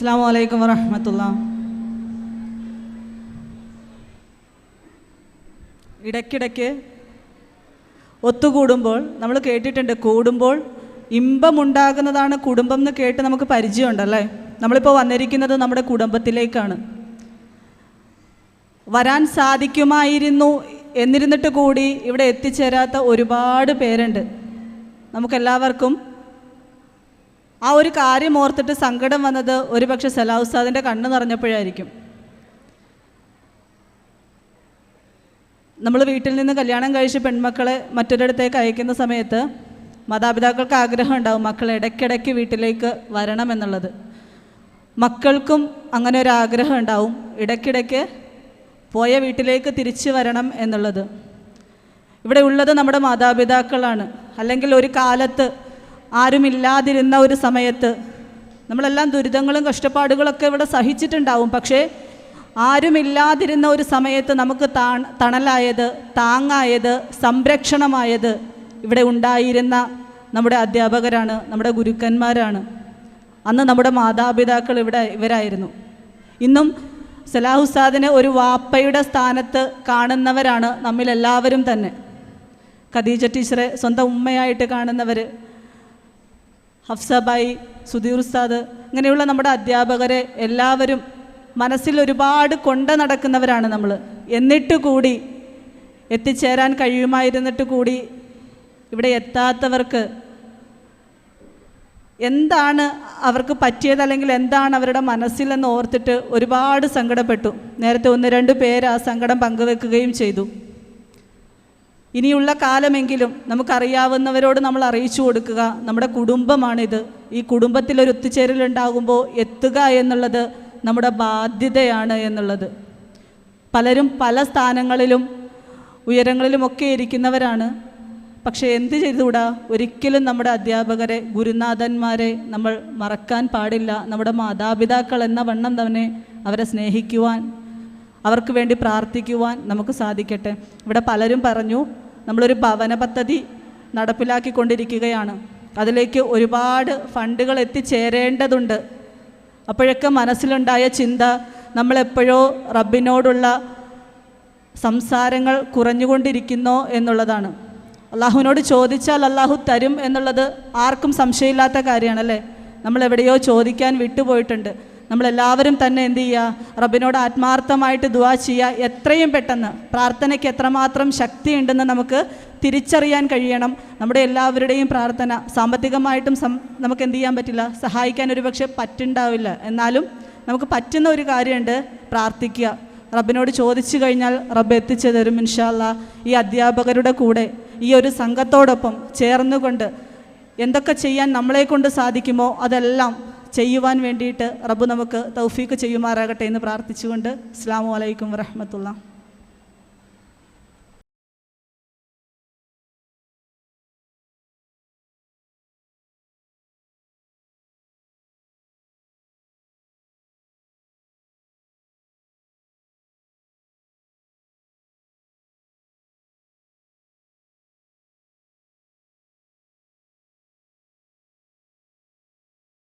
അസ്സലാമു അലൈക്കും വറഹ്മത്തുള്ളാഹി. ഇടയ്ക്കിടയ്ക്ക് ഒത്തുകൂടുമ്പോൾ നമ്മൾ കേട്ടിട്ടുണ്ട്, കൂടുമ്പോൾ ഇമ്പമുണ്ടാകുന്നതാണ് കുടുംബം എന്ന് കേട്ട് നമുക്ക് പരിചയമുണ്ടല്ലേ. നമ്മളിപ്പോൾ വന്നിരിക്കുന്നത് നമ്മുടെ കുടുംബത്തിലേക്കാണ്. വരാൻ സാധിക്കുമായിരുന്നു എന്നിരുന്നിട്ട് കൂടി ഇവിടെ എത്തിച്ചേരാത്ത ഒരുപാട് പേരുണ്ട്. നമുക്കെല്ലാവർക്കും ആ ഒരു കാര്യം ഓർത്തിട്ട് സങ്കടം വന്നത് ഒരുപക്ഷെ സലാഹ് ഉസ്താദിൻ്റെ കണ്ണ് നിറഞ്ഞപ്പോഴായിരിക്കും. നമ്മൾ വീട്ടിൽ നിന്ന് കല്യാണം കഴിച്ച് പെൺമക്കളെ മറ്റൊരിടത്തേക്ക് അയക്കുന്ന സമയത്ത് മാതാപിതാക്കൾക്ക് ആഗ്രഹം ഉണ്ടാവും മക്കൾ ഇടയ്ക്കിടയ്ക്ക് വീട്ടിലേക്ക് വരണമെന്നുള്ളത്. മക്കൾക്കും അങ്ങനെ ഒരു ആഗ്രഹം ഉണ്ടാവും, ഇടയ്ക്കിടയ്ക്ക് പോയ വീട്ടിലേക്ക് തിരിച്ചു വരണം എന്നുള്ളത്. ഇവിടെ ഉള്ളത് നമ്മുടെ മാതാപിതാക്കളാണ്. അല്ലെങ്കിൽ ഒരു കാലത്ത് ആരുമില്ലാതിരുന്ന ഒരു സമയത്ത് നമ്മളെല്ലാം ദുരിതങ്ങളും കഷ്ടപ്പാടുകളൊക്കെ ഇവിടെ സഹിച്ചിട്ടുണ്ടാവും. പക്ഷേ ആരുമില്ലാതിരുന്ന ഒരു സമയത്ത് നമുക്ക് തണലായത്, താങ്ങായത്, സംരക്ഷണമായത് ഇവിടെ ഉണ്ടായിരുന്ന നമ്മുടെ അധ്യാപകരാണ്, നമ്മുടെ ഗുരുക്കന്മാരാണ്. അന്ന് നമ്മുടെ മാതാപിതാക്കൾ ഇവരായിരുന്നു. ഇന്നും സലാഹ് ഉസ്താദിനെ ഒരു വാപ്പയുടെ സ്ഥാനത്ത് കാണുന്നവരാണ് നമ്മിലെല്ലാവരും തന്നെ. ഖദീജ ടീച്ചറെ സ്വന്തം ഉമ്മയായിട്ട് കാണുന്നവർ, ഹഫ്സബായി, സുധീർ ഉസ്താദ്, ഇങ്ങനെയുള്ള നമ്മുടെ അധ്യാപകരെ എല്ലാവരും മനസ്സിൽ ഒരുപാട് കൊണ്ട് നടക്കുന്നവരാണ് നമ്മൾ. എന്നിട്ട് കൂടി എത്തിച്ചേരാൻ കഴിയുമായിരുന്നിട്ട് കൂടി ഇവിടെ എത്താത്തവർക്ക് എന്താണ് അവർക്ക് പറ്റിയത്, അല്ലെങ്കിൽ എന്താണ് അവരുടെ മനസ്സിലെന്ന് ഓർത്തിട്ട് ഒരുപാട് സങ്കടപ്പെട്ടു. നേരത്തെ 1-2 പേര് ആ സങ്കടം പങ്കുവെക്കുകയും ചെയ്തു. ഇനിയുള്ള കാലമെങ്കിലും നമുക്കറിയാവുന്നവരോട് നമ്മൾ അറിയിച്ചു കൊടുക്കുക, നമ്മുടെ കുടുംബമാണിത്. ഈ കുടുംബത്തിലൊരു ഒത്തുചേരലുണ്ടാകുമ്പോൾ എത്തുക എന്നുള്ളത് നമ്മുടെ ബാധ്യതയാണ് എന്നുള്ളത്. പലരും പല സ്ഥാനങ്ങളിലും ഉയരങ്ങളിലുമൊക്കെ ഇരിക്കുന്നവരാണ്. പക്ഷേ എന്ത് ചെയ്തുകൂടാ, ഒരിക്കലും നമ്മുടെ അധ്യാപകരെ, ഗുരുനാഥന്മാരെ നമ്മൾ മറക്കാൻ പാടില്ല. നമ്മുടെ മാതാപിതാക്കൾ എന്ന വണ്ണം തന്നെ അവരെ സ്നേഹിക്കുവാൻ, അവർക്ക് വേണ്ടി പ്രാർത്ഥിക്കുവാൻ നമുക്ക് സാധിക്കട്ടെ. ഇവിടെ പലരും പറഞ്ഞു നമ്മളൊരു ഭവന പദ്ധതി നടപ്പിലാക്കിക്കൊണ്ടിരിക്കുകയാണ്, അതിലേക്ക് ഒരുപാട് ഫണ്ടുകൾ എത്തിച്ചേരേണ്ടതുണ്ട്. അപ്പോഴൊക്കെ മനസ്സിലുണ്ടായ ചിന്ത, നമ്മളെപ്പോഴോ റബ്ബിനോടുള്ള സംസാരങ്ങൾ കുറഞ്ഞുകൊണ്ടിരിക്കുന്നോ എന്നുള്ളതാണ്. അള്ളാഹുവിനോട് ചോദിച്ചാൽ അള്ളാഹു തരും എന്നുള്ളത് ആർക്കും സംശയമില്ലാത്ത കാര്യമാണല്ലേ. നമ്മളെവിടെയോ ചോദിക്കാൻ വിട്ടുപോയിട്ടുണ്ട്. നമ്മളെല്ലാവരും തന്നെ എന്ത് ചെയ്യുക, റബ്ബിനോട് ആത്മാർത്ഥമായിട്ട് ദുആ ചെയ്യുക. എത്രയും പെട്ടെന്ന് പ്രാർത്ഥനയ്ക്ക് എത്രമാത്രം ശക്തിയുണ്ടെന്ന് നമുക്ക് തിരിച്ചറിയാൻ കഴിയണം. നമ്മുടെ എല്ലാവരുടെയും പ്രാർത്ഥന സാമ്പത്തികമായിട്ടും നമുക്ക് എന്ത് ചെയ്യാൻ പറ്റില്ല, സഹായിക്കാൻ ഒരുപക്ഷെ പറ്റുണ്ടാവില്ല. എന്നാലും നമുക്ക് പറ്റുന്ന ഒരു കാര്യമുണ്ട്, പ്രാർത്ഥിക്കുക. റബ്ബിനോട് ചോദിച്ചു കഴിഞ്ഞാൽ റബ്ബ് എത്തിച്ചു തരും ഇൻഷാ അല്ലാഹ്. ഈ അധ്യാപകരുടെ കൂടെ ഈ ഒരു സംഘത്തോടൊപ്പം ചേർന്നുകൊണ്ട് എന്തൊക്കെ ചെയ്യാൻ നമ്മളെ കൊണ്ട് സാധിക്കുമോ അതെല്ലാം ചെയ്യുവാൻ വേണ്ടിയിട്ട് റബ്ബ് നമുക്ക് തൗഫീക്ക് ചെയ്യുമാറാകട്ടെ എന്ന് പ്രാർത്ഥിച്ചുകൊണ്ട് അസ്സലാമു അലൈക്കും വറഹ്മത്തുള്ളാഹി.